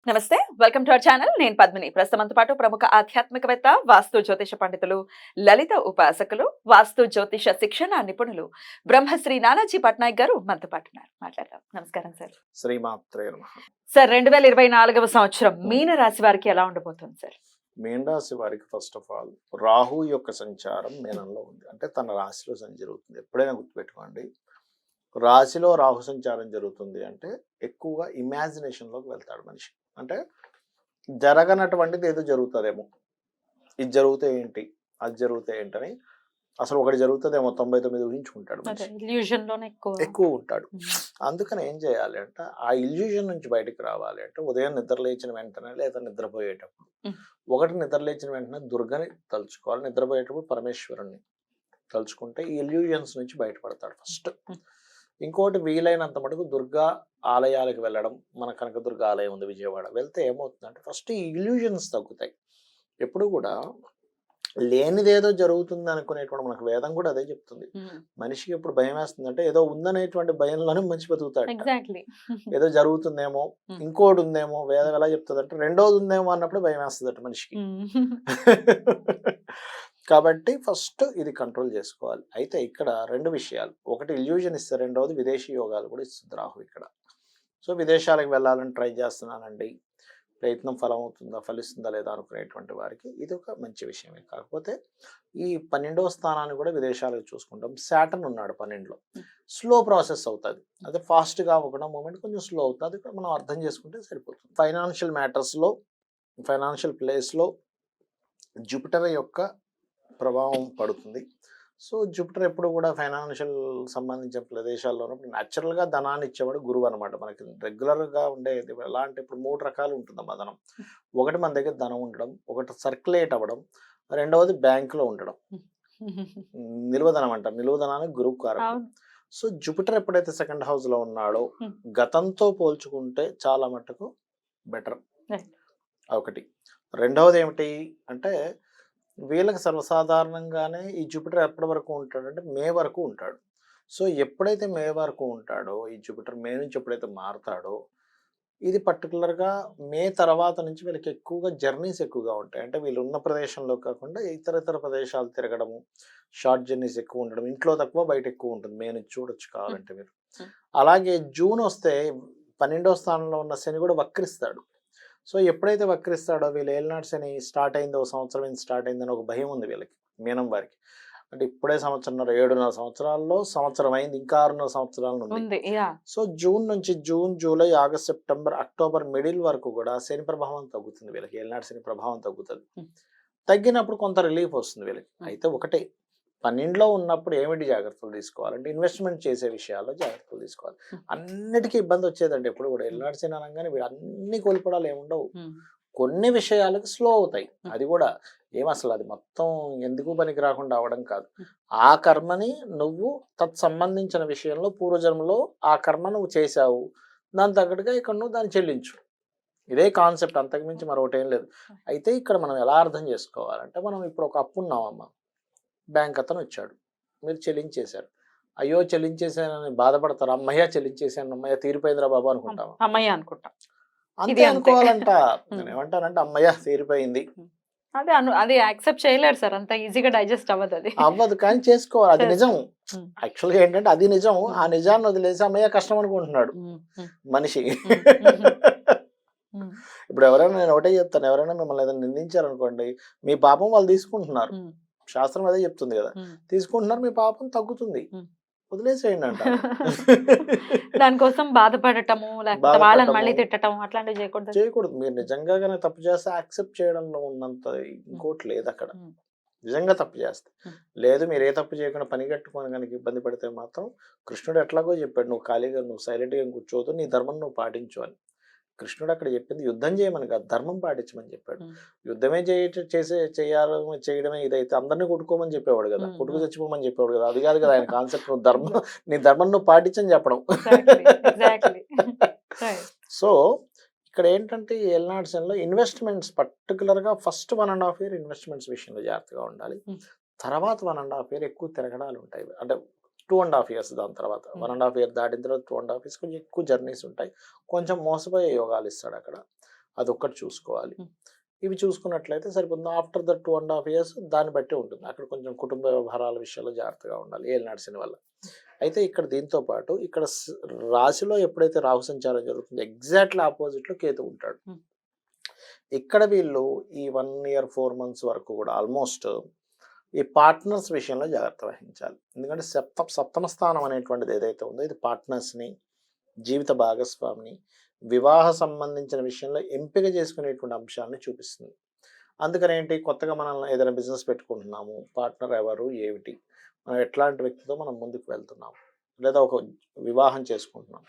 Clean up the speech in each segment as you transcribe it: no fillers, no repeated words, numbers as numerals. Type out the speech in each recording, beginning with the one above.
నమస్తే, welcome to our channel. నేను పద్మిని. ప్రస్తుతంతో పాటు ప్రముఖ ఆధ్యాత్మికవేత్త, వాస్తు జ్యోతిష పండితులు, లలిత ఉపాసకులు, వాస్తు జ్యోతిష శిక్షణ నిపుణులు బ్రహ్మశ్రీ నానాజీ పట్నాయక్ గారు మనతో పాటు ఉన్నారు. మాట్లాడదాం. నమస్కారం సార్. శ్రీమాత్రే నమః. సార్, 2024వ సంవత్సరం మీన రాశి వారికి ఎలా ఉండబోతుంది సార్? మీన రాశి వారికి ఫస్ట్ ఆఫ్ ఆల్ రాహు యొక్క సంచారం మీనంలో ఉంది, అంటే తన రాశిలో జరుగుతుంది. ఎప్పుడైనా గుర్తుపెట్టుకోండి, రాశిలో రాహు సంచారం జరుగుతుంది అంటే ఎక్కువగా ఇమాజినేషన్లోకి వెళ్తాడు మనిషి. అంటే జరగనటువంటిది ఏదో జరుగుతుందేమో, ఇది జరిగితే ఏంటి, అది జరిగితే ఏంటని అసలు ఒకటి జరుగుతుందేమో 99 ఊహించుకుంటాడు మనిషి. ఎక్కువ ఉంటాడు. అందుకని ఏం చేయాలి అంటే ఆ ఇల్యూజన్ నుంచి బయటకు రావాలి అంటే ఉదయం నిద్ర లేచిన వెంటనే లేదా నిద్రపోయేటప్పుడు ఒకటి నిద్ర లేచిన వెంటనే దుర్గని తలుచుకోవాలి, నిద్రపోయేటప్పుడు పరమేశ్వరుణ్ణి తలుచుకుంటే ఈ ఇల్యూజన్స్ నుంచి బయటపడతాడు ఫస్ట్. ఇంకోటి వీలైనంత మటుకు దుర్గా ఆలయాలకు వెళ్ళడం. మన కనకదుర్గ ఆలయం ఉంది విజయవాడ, వెళ్తే ఏమవుతుందంటే ఫస్ట్ ఈ ఇల్యూజన్స్ తగ్గుతాయి. ఎప్పుడు కూడా లేనిదేదో జరుగుతుంది అనుకునేటువంటి మనకు వేదం కూడా అదే చెప్తుంది. మనిషికి ఎప్పుడు భయం వేస్తుందంటే ఏదో ఉందనేటువంటి భయంలోనే మనిషి బతుకుతాడు. ఏదో జరుగుతుందేమో, ఇంకోటి ఉందేమో, వేదం ఎలా చెప్తుంది అంటే రెండోది ఉందేమో అన్నప్పుడు భయం వేస్తుందట మనిషికి. కాబట్టి ఫస్ట్ ఇది కంట్రోల్ చేసుకోవాలి. అయితే ఇక్కడ రెండు విషయాలు, ఒకటి ఇల్యూజన్ ఇస్తే, రెండవది విదేశీ యోగాలు కూడా ఇస్తుంది రాహు ఇక్కడ. సో విదేశాలకు వెళ్ళాలని ట్రై చేస్తున్నానండి, ప్రయత్నం ఫలిస్తుందా లేదా అనుకునేటువంటి వారికి ఇది ఒక మంచి విషయమే. కాకపోతే ఈ 12వ స్థానాన్ని కూడా విదేశాలకు చూసుకుంటాం. శాటర్న్ ఉన్నాడు 12లో, స్లో ప్రాసెస్ అవుతుంది. అదే ఫాస్ట్గా అవ్వకుండా మూమెంట్ కొంచెం స్లో అవుతుంది. అది కూడా మనం అర్థం చేసుకుంటే సరిపోతుంది. ఫైనాన్షియల్ మ్యాటర్స్లో, ఫైనాన్షియల్ ప్లేస్లో జూపిటర్ యొక్క ప్రభావం పడుతుంది. సో జూపిటర్ ఎప్పుడు కూడా ఫైనాన్షియల్ సంబంధించిన ప్రదేశాల్లో ఉన్నప్పుడు న్యాచురల్గా ధనాన్ని ఇచ్చేవాడు గురువు అనమాట. మనకి రెగ్యులర్గా ఉండేది ఎలా అంటే ఇప్పుడు 3 రకాలు ఉంటుందమ్మా ధనం. ఒకటి మన దగ్గర ధనం ఉండడం, ఒకటి సర్క్యులేట్ అవ్వడం, రెండవది బ్యాంకులో ఉండడం. నిల్వధనం అంటారు, నిల్వధనానికి గురువు కారకం. సో జూపిటర్ ఎప్పుడైతే సెకండ్ హౌస్లో ఉన్నాడో గతంతో పోల్చుకుంటే చాలా మట్టుకు బెటర్. ఒకటి. రెండవది ఏమిటి అంటే వీళ్ళకి సర్వసాధారణంగానే ఈ జూపిటర్ ఎప్పటి వరకు ఉంటాడంటే మే వరకు ఉంటాడు. సో ఎప్పుడైతే మే వరకు ఉంటాడో ఈ జూపిటర్, మే నుంచి ఎప్పుడైతే మారుతాడో ఇది పర్టికులర్గా మే తర్వాత నుంచి వీళ్ళకి ఎక్కువగా జర్నీస్ ఎక్కువగా ఉంటాయి. అంటే వీళ్ళు ఉన్న ప్రదేశంలో కాకుండా ఇతర ప్రదేశాలు తిరగడము, షార్ట్ జర్నీస్ ఎక్కువ ఉండడం, ఇంట్లో తక్కువ బయట ఎక్కువ ఉంటుంది. మే నుంచి చూడొచ్చు కావాలంటే మీరు. అలాగే జూన్ వస్తే 12వ స్థానంలో ఉన్న శని కూడా వక్రిస్తాడు. సో ఎప్పుడైతే వక్రిస్తాడో వీళ్ళు ఏలినాటి శని స్టార్ట్ అయిందో, సంవత్సరం స్టార్ట్ అయిందని ఒక భయం ఉంది వీళ్ళకి, మీనం వారికి. అంటే ఇప్పుడే 7.5 సంవత్సరాల్లో సంవత్సరం అయింది, ఇంకా 6.5 సంవత్సరాలు ఉంది. సో జూన్ నుంచి June, July, August, September, October middle వరకు కూడా శని ప్రభావం తగ్గుతుంది వీళ్ళకి. ఏలినాటి శని ప్రభావం తగ్గుతుంది. తగ్గినప్పుడు కొంత రిలీఫ్ వస్తుంది వీళ్ళకి. అయితే ఒకటే, 12లో ఉన్నప్పుడు ఏమిటి జాగ్రత్తలు తీసుకోవాలంటే ఇన్వెస్ట్మెంట్ చేసే విషయాల్లో జాగ్రత్తలు తీసుకోవాలి. అన్నిటికీ ఇబ్బంది వచ్చేదండి ఎప్పుడు కూడా. ఎల్నాడు శని అనగానే వీడు అన్ని కోల్పోవడాలు ఏముండవు, కొన్ని విషయాలకు స్లో అవుతాయి. అది కూడా అసలు అది మొత్తం ఎందుకు పనికి రాకుండా అవడం కాదు. ఆ కర్మని నువ్వు తత్సంబంధించిన విషయంలో పూర్వజన్మలో ఆ కర్మ నువ్వు చేశావు, దాని తగ్గట్టుగా ఇక్కడ నువ్వు దాన్ని చెల్లించు. ఇదే కాన్సెప్ట్, అంతకుమించి మరొకటి ఏం లేదు. అయితే ఇక్కడ మనం ఎలా అర్థం చేసుకోవాలంటే, మనం ఇప్పుడు ఒక అప్పు ఉన్నామమ్మా, బ్యాంక్ అతను వచ్చాడు, మీరు చెల్లించేశారు. అయ్యో చెల్లించేసానని బాధపడతారు. అమ్మయ్య చెల్లించేసాను, అమ్మయ్య తీరిపోయిందిరా బాబు అనుకుంటాం. అమ్మయ్య అనుకుంటాం, అంతే అనుకోవాలంట. నేను ఏమంటానంటే అమ్మయ్య తీరిపోయింది, అది యాక్సెప్ట్ చేయలేరు సార్, అంత ఈజీగా డైజెస్ట్ అవ్వదు. కానీ చేసుకోవాలి, అది నిజం. యాక్చువల్గా ఏంటంటే అది నిజం. ఆ నిజాన్ని వదిలేసి అమ్మయ్య కష్టం అనుకుంటున్నాడు మనిషి. ఇప్పుడు ఎవరైనా, నేను ఒకటే చెప్తాను, ఎవరైనా మిమ్మల్ని ఏదైనా నిందించారనుకోండి, మీ పాపం వాళ్ళు తీసుకుంటున్నారు. శాస్త్రం అదే చెప్తుంది కదా, తీసుకుంటున్నారు, మీ పాపం తగ్గుతుంది, వదిలేసేయండి అంట. దానికోసం బాధపడటము, లేకపోతే వాళ్ళని మళ్ళీ తిట్టడం అట్లాంటివి చేయకూడదు. మీరు నిజంగా కానీ తప్పు చేస్తే యాక్సెప్ట్ చేయడంలో ఉన్నంత ఇంకోటి లేదు అక్కడ. నిజంగా తప్పు చేస్తే లేదు, మీరు ఏ తప్పు చేయకుండా పని కట్టుకొని కనుక ఇబ్బంది పడితే మాత్రం కృష్ణుడు ఎట్లాగో చెప్పాడు, నువ్వు ఖాళీగా నువ్వు సైలెంట్గా కూర్చోవద్దు, నీ ధర్మం నువ్వు పాటించు అని. కృష్ణుడు అక్కడ చెప్పింది యుద్ధం చేయమని కాదు, ధర్మం పాటించమని చెప్పాడు. యుద్ధమే చేయడమే ఇదైతే అందరినీ కొట్టుకోమని చెప్పేవాడు కదా, కొట్టుకు చచ్చిపోమని చెప్పేవాడు కదా. అది కాదు కదా ఆయన కాన్సెప్ట్. నువ్వు నీ ధర్మం నువ్వు పాటించని చెప్పడం. సో ఇక్కడ ఏంటంటే ఏలినాటి శనిలో ఇన్వెస్ట్మెంట్స్ పర్టికులర్గా ఫస్ట్ 1.5 year ఇన్వెస్ట్మెంట్స్ విషయంలో జాగ్రత్తగా ఉండాలి. తర్వాత 1.5 year ఎక్కువ తిరగడాలు ఉంటాయి. అంటే 2.5 years దాని తర్వాత 1.5 year దాటిన తర్వాత 2.5 years కొంచెం ఎక్కువ జర్నీస్ ఉంటాయి. కొంచెం మోసపోయే యోగాలు ఇస్తాడు అక్కడ. అదొక్కటి చూసుకోవాలి. Hmm. ఇవి చూసుకున్నట్లయితే సరిపోతుంది. ఆఫ్టర్ ద 2.5 years దాన్ని బట్టి ఉంటుంది. అక్కడ కొంచెం కుటుంబ వ్యవహారాల విషయాల్లో జాగ్రత్తగా ఉండాలి ఏలినాటి శని వల్ల. అయితే ఇక్కడ దీంతో పాటు ఇక్కడ రాశిలో ఎప్పుడైతే రాహు సంచారం జరుగుతుందో ఎగ్జాక్ట్లీ ఆపోజిట్లో కేతు ఉంటాడు. Hmm. ఇక్కడ వీళ్ళు ఈ 1 year 4 months వరకు కూడా ఆల్మోస్ట్ ఈ పార్ట్నర్స్ విషయంలో జాగ్రత్త వహించాలి. ఎందుకంటే సప్తమ స్థానం అనేటువంటిది ఏదైతే ఉందో ఇది పార్ట్నర్స్ని, జీవిత భాగస్వామిని, వివాహ సంబంధించిన విషయంలో ఎంపిక చేసుకునేటువంటి అంశాలను చూపిస్తుంది. అందుకని ఏంటి, కొత్తగా మనం ఏదైనా బిజినెస్ పెట్టుకుంటున్నాము, పార్ట్నర్ ఎవరు ఏమిటి, మనం ఎట్లాంటి వ్యక్తితో మనం ముందుకు వెళ్తున్నాము, లేదా ఒక వివాహం చేసుకుంటున్నాం,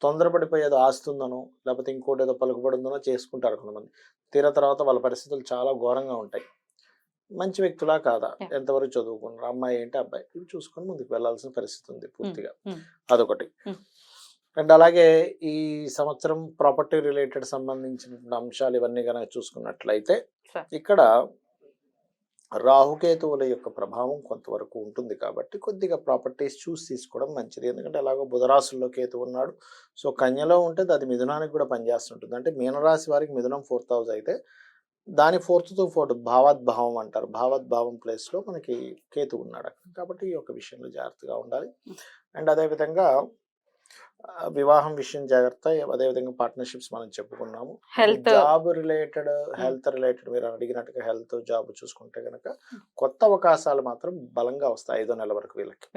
తొందరపడిపోయి ఏదో ఆస్తుందనో లేకపోతే ఇంకోటి ఏదో పలుకుబడిందనో చేసుకుంటారు కొంతమంది. తీరా తర్వాత వాళ్ళ పరిస్థితులు చాలా ఘోరంగా ఉంటాయి. మంచి వ్యక్తులా కాదా, ఎంతవరకు చదువుకున్నారు, అమ్మాయి ఏంటి అబ్బాయి, ఇవి చూసుకొని ముందుకు వెళ్ళాల్సిన పరిస్థితి ఉంది పూర్తిగా. అదొకటి. అండ్ అలాగే ఈ సంవత్సరం ప్రాపర్టీ రిలేటెడ్ సంబంధించిన అంశాలు ఇవన్నీ కనుక చూసుకున్నట్లయితే ఇక్కడ రాహుకేతువుల యొక్క ప్రభావం కొంతవరకు ఉంటుంది కాబట్టి కొద్దిగా ప్రాపర్టీస్ చూసి తీసుకోవడం మంచిది. ఎందుకంటే అలాగో బుధరాశుల్లో కేతు ఉన్నాడు. సో కన్యలో ఉంటే అది మిథునానికి కూడా పనిచేస్తుంటుంది. అంటే మీనరాశి వారికి మిథునం 4th house అయితే దాని 4th to 4th భావద్భావం అంటారు. భావద్భావం ప్లేస్లో మనకి కేతు ఉన్నాడు అక్కడ. కాబట్టి ఈ యొక్క విషయంలో జాగ్రత్తగా ఉండాలి. అండ్ అదేవిధంగా వివాహం విషయం జాగ్రత్త, అదేవిధంగా పార్ట్నర్షిప్స్ మనం చెప్పుకున్నాము. జాబ్ రిలేటెడ్, హెల్త్ రిలేటెడ్ మీరు అడిగినట్టుగా హెల్త్ జాబ్ చూసుకుంటే కనుక కొత్త అవకాశాలు మాత్రం బలంగా వస్తాయి 5వ నెల వరకు వీళ్ళకి.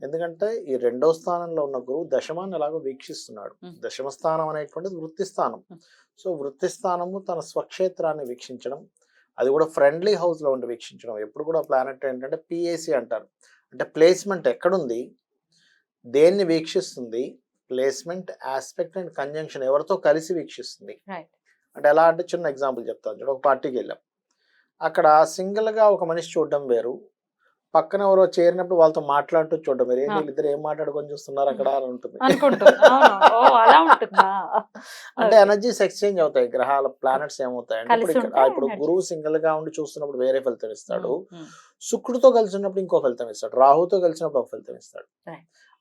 ఎందుకంటే ఈ 2వ స్థానంలో ఉన్న గురువు దశమాన్ని ఎలాగో వీక్షిస్తున్నాడు. దశమ స్థానం అనేటువంటిది వృత్తి స్థానం. సో వృత్తి స్థానము తన స్వక్షేత్రాన్ని వీక్షించడం, అది కూడా ఫ్రెండ్లీ హౌస్ లో ఉండి వీక్షించడం. ఎప్పుడు కూడా ప్లానెట్ ఏంటంటే పిఏసి అంటారు, అంటే ప్లేస్మెంట్ ఎక్కడుంది, దేన్ని వీక్షిస్తుంది, ప్లేస్మెంట్, ఆస్పెక్ట్ అండ్ కంజంక్షన్ ఎవరితో కలిసి వీక్షిస్తుంది. అంటే ఎలా అంటే చిన్న ఎగ్జాంపుల్ చెప్తాను చూడ. ఒక పార్టీకి వెళ్ళాం, అక్కడ సింగిల్ గా ఒక మనిషి చూడడం వేరు, పక్కన ఎవరో చేరినప్పుడు వాళ్ళతో మాట్లాడుతూ చూడడం వేరు. వీళ్ళిద్దరు ఏం మాట్లాడుకొని చూస్తున్నారు అక్కడ అని ఉంటుంది. అంటే ఎనర్జీస్ ఎక్స్చేంజ్ అవుతాయి, గ్రహాల ప్లానెట్స్ ఏమవుతాయి అంటే ఇప్పుడు గురువు సింగిల్ గా ఉండి చూస్తున్నప్పుడు వేరే ఫలితం ఇస్తాడు, శుక్రుడితో కలిసి ఉన్నప్పుడు ఇంకో ఫలితం ఇస్తాడు, రాహుతో కలిసినప్పుడు ఒక ఫలితం ఇస్తాడు.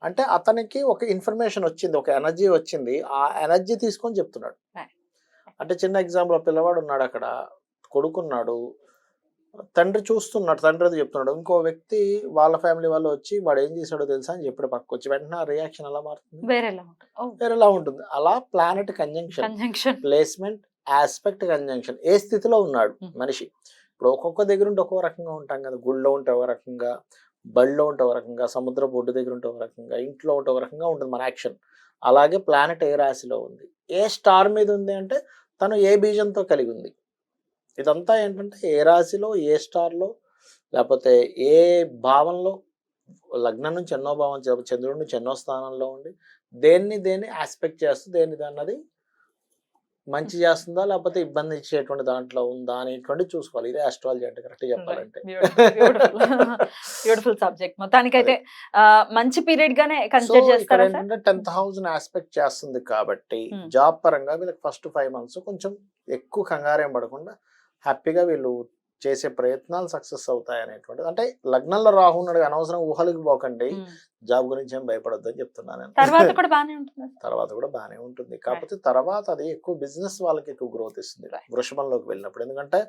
అంటే అతనికి ఒక ఇన్ఫర్మేషన్ వచ్చింది, ఒక ఎనర్జీ వచ్చింది, ఆ ఎనర్జీ తీసుకొని చెప్తున్నాడు. అంటే చిన్న ఎగ్జాంపుల్, పిల్లవాడు ఉన్నాడు అక్కడ, కొడుకున్నాడు, తండ్రి చూస్తున్నాడు, తండ్రి అది చెప్తున్నాడు, ఇంకో వ్యక్తి వాళ్ళ ఫ్యామిలీ వాళ్ళు వచ్చి వాడు ఏం చేశాడో తెలుసా అని చెప్పాడు పక్కకు వచ్చి, వెంటనే ఆ రియాక్షన్ ఎలా మారుతుంది, వేరేలా ఉంటుంది. అలా planet conjunction, placement, aspect, conjunction, ఏ స్థితిలో ఉన్నాడు మనిషి. ఇప్పుడు ఒక్కొక్క దగ్గర ఉంటే ఒక్కొక్క రకంగా ఉంటాం కదా, గుళ్ళో ఉంటే ఒక రకంగా, బడిలో ఉంటే ఒక రకంగా, సముద్ర బొడ్డు దగ్గర ఉంటే ఒక రకంగా, ఇంట్లో ఉంటే ఒక రకంగా ఉంటుంది మన యాక్షన్. అలాగే ప్లానెట్ ఏ రాశిలో ఉంది, ఏ స్టార్ మీద ఉంది అంటే తను ఏ బీజంతో కలిగి ఉంది. ఇదంతా ఏంటంటే ఏ రాశిలో, ఏ స్టార్లో, లేకపోతే ఏ భావంలో, లగ్నం నుంచి ఎన్నో భావం, చంద్రుడి నుంచి ఎన్నో స్థానంలో ఉండి దేన్ని ఆస్పెక్ట్ చేస్తూ దేన్ని అన్నది మంచి చేస్తుందా లేకపోతే ఇబ్బంది ఇచ్చేటువంటి దాంట్లో ఉందా అనేటువంటి చూసుకోవాలి. ఇదే ఆస్ట్రాలజీ అంటే కరెక్ట్ చెప్పాలంటే. Beautiful subject. మొత్తానికైతే మంచి పీరియడ్ గానే కన్సిడర్ చేస్తారా సార్? ఏంటంటే 10th house ని ఆస్పెక్ట్ చేస్తుంది కాబట్టి జాబ్ పరంగా వీళ్ళకి ఫస్ట్ 5 months కొంచెం ఎక్కువ కంగారేం పడకుండా హ్యాపీగా వీళ్ళు చేసే ప్రయత్నాలు సక్సెస్ అవుతాయి అనేటువంటిది. అంటే లగ్నంలో రాహు ఉన్నాడు, అనవసరం ఊహలకు పోకండి, జాబ్ గురించి ఏం భయపడొద్దు అని చెప్తున్నాను. తర్వాత కూడా బాగానే ఉంటుంది, కాకపోతే తర్వాత అది ఎక్కువ బిజినెస్ వాళ్ళకి ఎక్కువ గ్రోత్ ఇస్తుంది వృషభంలోకి వెళ్ళినప్పుడు. ఎందుకంటే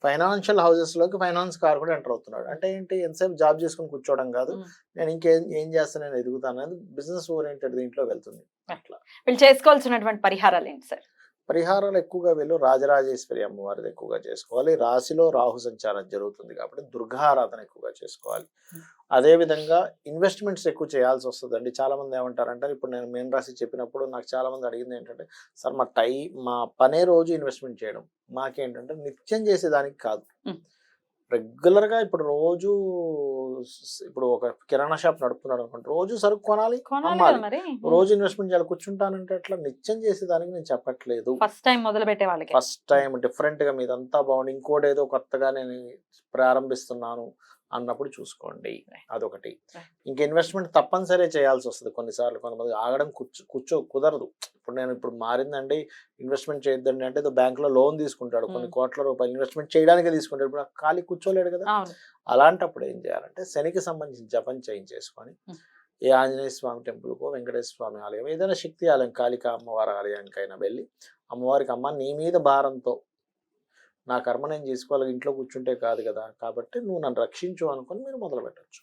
ఫైనాన్షియల్ హౌసెస్ లోకి ఫైనాన్స్ కార్ కూడా ఎంటర్ అవుతున్నాడు. అంటే ఏంటి, ఎంతసేపు జాబ్ చేసుకుని కూర్చోవడం కాదు, నేను ఇంకేం చేస్తాను, నేను ఎదుగుతాను అనేది బిజినెస్ ఓరియంటెడ్ దీంట్లో వెళ్తుంది. అట్లా వీళ్ళు చేసుకోవాల్సినటువంటి పరిహారాలు ఏంటి సార్? పరిహారాలు ఎక్కువగా వీళ్ళు రాజరాజేశ్వరి అమ్మవారిది ఎక్కువగా చేసుకోవాలి. రాశిలో రాహు సంచారం జరుగుతుంది కాబట్టి దుర్గారాధన ఎక్కువగా చేసుకోవాలి. అదేవిధంగా ఇన్వెస్ట్మెంట్స్ ఎక్కువ చేయాల్సి వస్తుందండి. చాలా మంది ఏమంటారంటే, ఇప్పుడు నేను మీన రాశి చెప్పినప్పుడు నాకు చాలా మంది అడిగింది ఏంటంటే, సార్ మా పనే రోజు ఇన్వెస్ట్మెంట్ చేయడం, మాకేంటంటే నిత్యం చేసేదానికి కాదు, రెగ్యులర్గా ఇప్పుడు రోజు ఇప్పుడు ఒక కిరాణా షాప్ నడుపుతున్నాడు అనుకోండి, రోజు సరుకు కొనాలి, అమ్మాలి, రోజు ఇన్వెస్ట్మెంట్ చేయాలి, కూర్చుంటానంటే అట్లా నిత్యం చేసేదానికి నేను చెప్పట్లేదు. ఫస్ట్ టైం మొదలు పెట్టే వాళ్ళకి, ఫస్ట్ టైం డిఫరెంట్ గా మీదంతా బాగుంది, ఇంకోటి ఏదో కొత్తగా నేను ప్రారంభిస్తున్నాను అన్నప్పుడు చూసుకోండి. అదొకటి. ఇంకా ఇన్వెస్ట్మెంట్ తప్పనిసరి చేయాల్సి వస్తుంది కొన్నిసార్లు. కొంతమంది ఆగడం కుదరదు. ఇప్పుడు మారిందండి, ఇన్వెస్ట్మెంట్ చేయొద్దండి అంటే ఏదో బ్యాంకులో లోన్ తీసుకుంటాడు, కొన్ని కోట్ల రూపాయలు ఇన్వెస్ట్మెంట్ చేయడానికే తీసుకుంటాడు, ఇప్పుడు ఖాళీ కూర్చోలేడు కదా. అలాంటప్పుడు ఏం చేయాలంటే శనికి సంబంధించిన జపం చేయించేసుకొని ఏ ఆంజనేయ స్వామి టెంపుల్కో, వెంకటేశ్వర స్వామి ఆలయం, ఏదైనా శక్తి ఆలయం, కాళికా అమ్మవారి ఆలయానికైనా వెళ్ళి అమ్మవారికి అమ్మ నీ మీద భారంతో నా కర్మ నేను చేసుకోవాలి ఇంట్లో కూర్చుంటే కాదు కదా కాబట్టి నువ్వు నన్ను రక్షించు అనుకొని మీరు మొదలు పెట్టచ్చు.